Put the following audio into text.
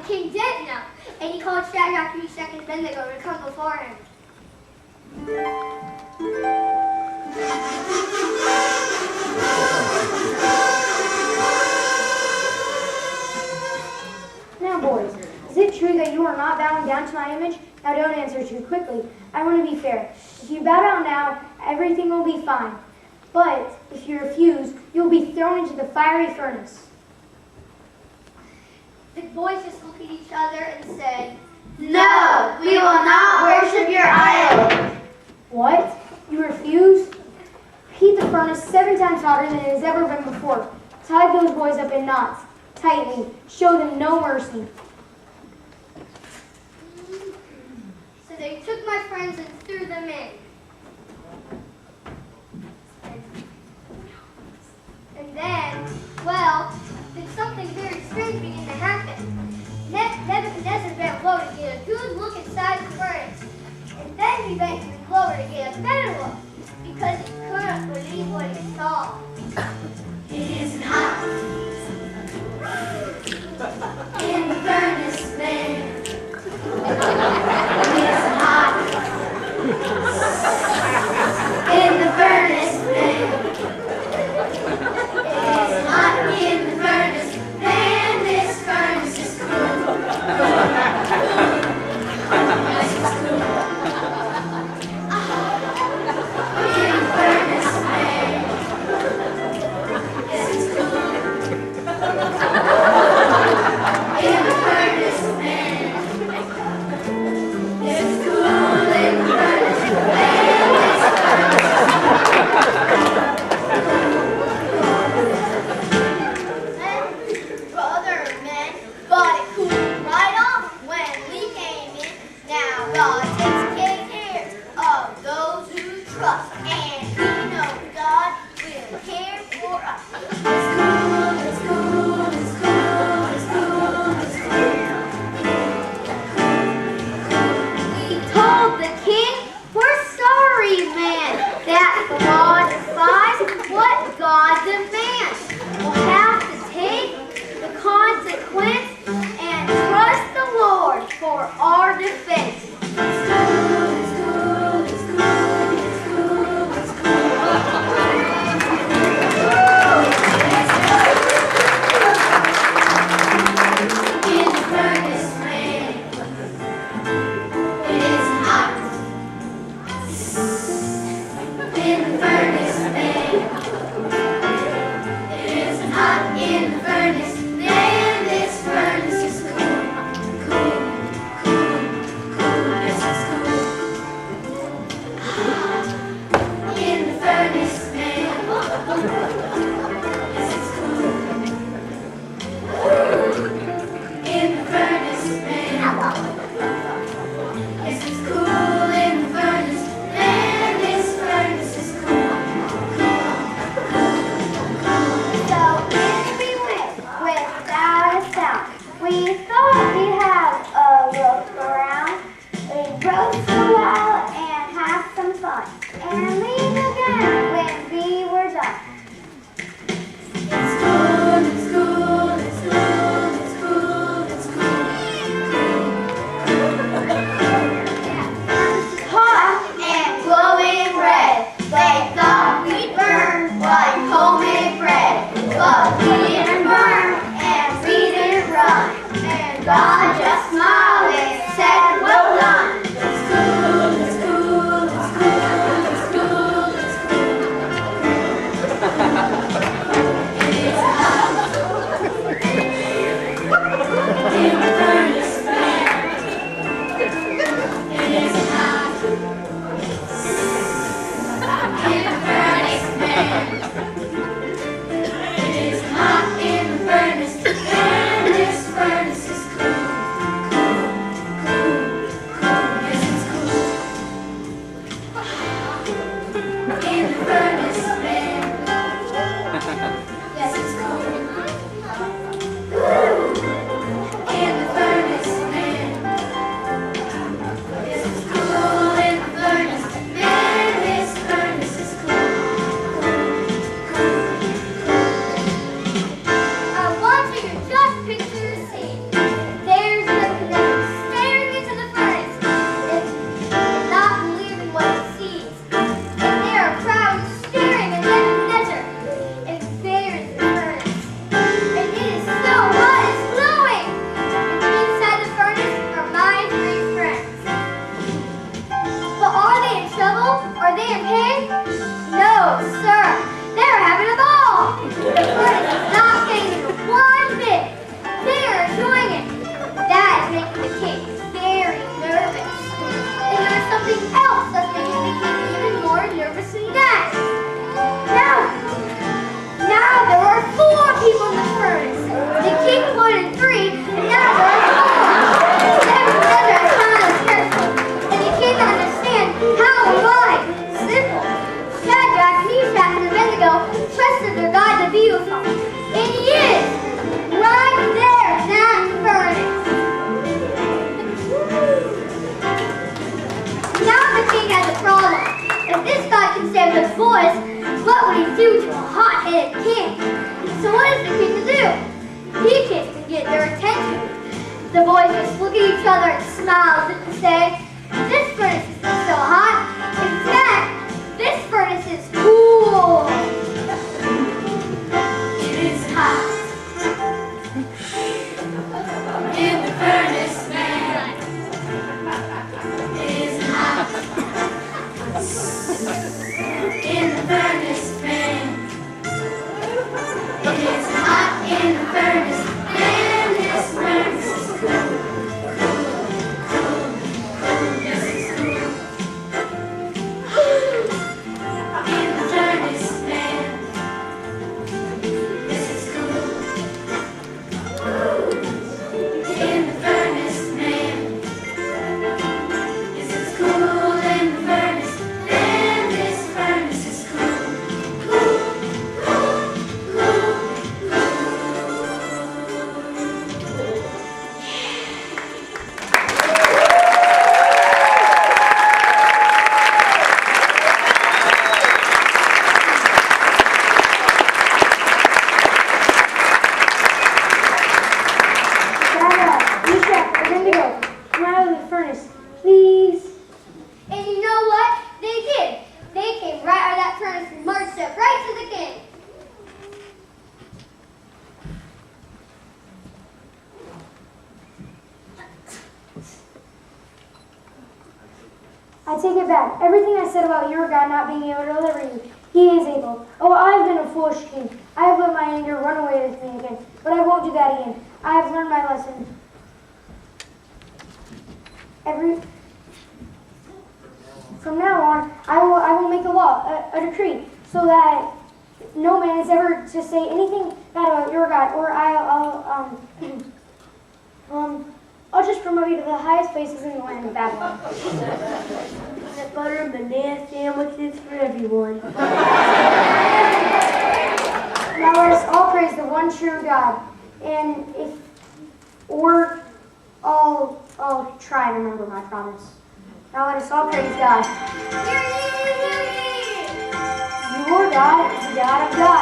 king did know, and he called Shadrach, Meshach, and Abednego to come before him. Now, boys, is it true that you are not bowing down to my image? Now, don't answer too quickly. I want to be fair. If you bow down now, everything will be fine. But if you refuse, you'll be thrown into the fiery furnace. The boys just looked at each other and said, No, we will not worship your idol. What? You refuse? Heat the furnace 7 times hotter than it has ever been before. Tie those boys up in knots, tightly. Show them no mercy. So they took my friends and threw them in. And then, well, then something very strange began to happen. Nebuchadnezzar bent low to get a good look inside the furnace. And then he bent even lower to get a better look, because he couldn't believe what he saw. It isn't hot in the furnace, man. It isn't hot. Israel trusted their God to be with them. And he is right there in that furnace. Now the king has a problem. If this God can save those boys, what would he do to a hot-headed king? So what is the king to do? He can get their attention. The boys just look at each other and smile and say, this furnace is not so hot. In fact, this furnace is cool. It is hot in the furnace, man. It is hot in the furnace, man. It is hot in the furnace, man. This furnace is cool. Please. And you know what? They did. They came right out of that furnace and marched up right to the king. I take it back. Everything I said about your God not being able to deliver you, he is able. Oh, I have been a foolish king. I have let my anger run away with me again, but I won't do that again. I have learned my lesson. From now on, I will make a law, a decree, so that no man is ever to say anything bad about your God, or I'll just promote you to the highest places in the land of Babylon. Peanut butter and banana sandwiches for everyone. Now let us all praise the one true God, and I'll try and remember my promise. Now let us all praise God. Your God is the God of gods.